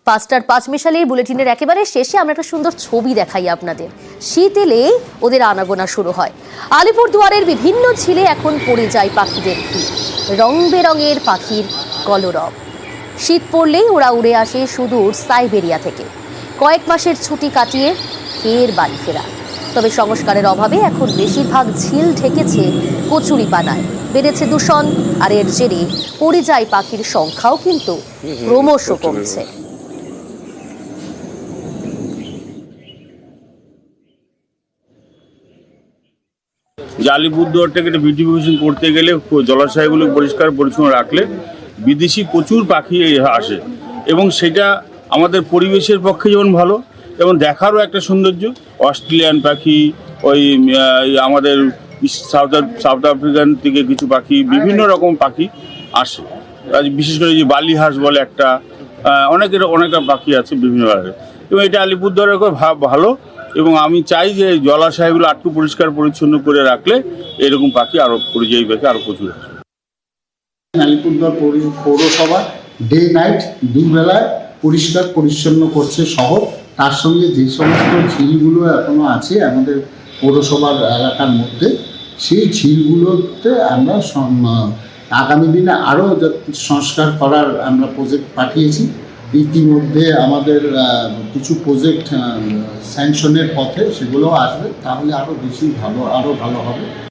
5টার 5 মিশালি বুলেটিনের একেবারে শেষে আমরা একটা সুন্দর ছবি দেখাই আপনাদের। শীত এলেই ওদের আনাগোনা শুরু হয়। আলিপুরদুয়ারের বিভিন্ন ঝিলে এখন পড়ে যায় পাখিদের ভিড়, রং বেরঙের পাখির কলরব। শীত পড়লেই ওরা উড়ে আসে সুদূর সাইবেরিয়া থেকে, কয়েক মাসের ছুটি কাটিয়ে ফের বাড়ি ফেরা। তবে সংস্কারের অভাবে এখন বেশিরভাগ ঝিল ঢেকেছে কচুরিপানায়, বেড়েছে দূষণ, আর এর জেরে পরিযায়ী পাখির সংখ্যাও কিন্তু ক্রমশ কমছে। যে আলিপুরদুয়ারটাকে একটা বিউটিফিকেশন করতে গেলে জলাশয়গুলো পরিষ্কার পরিচ্ছন্ন রাখলে বিদেশি প্রচুর পাখি আসে, এবং সেটা আমাদের পরিবেশের পক্ষে যেমন ভালো, এবং দেখারও একটা সৌন্দর্য। অস্ট্রেলিয়ান পাখি, ওই আমাদের সাউথ আফ্রিকান থেকে কিছু পাখি, বিভিন্ন রকম পাখি আসে। বিশেষ করে যে বালি হাঁস বলে একটা, অনেক পাখি আছে বিভিন্ন ভাবে, এবং এটা আলিপুরদুয়ারের ভালো। এবং আমি চাই যে জলাশয়গুলো আরেকটু পরিষ্কার পরিচ্ছন্ন করে রাখলে এরকম পাখি আরো পরিযায়ী পাখি আরো প্রচুর আসবে। আলিপুরদুয়ার পৌরসভা ডে নাইট দুবেলায় পরিষ্কার পরিচ্ছন্ন করছে শহর। তার সঙ্গে যে সমস্ত ঝিলগুলো এখনো আছে আমাদের পৌরসভার এলাকার মধ্যে, সেই ঝিলগুলোতে আমরা আগামী দিনে আরও সংস্কার করার আমরা প্রজেক্ট পাঠিয়েছি। ইতিমধ্যে আমাদের কিছু প্রজেক্ট স্যাংশনের পথে, সেগুলোও আসবে, তাহলে আরও বেশি ভালো, আরও ভালো হবে।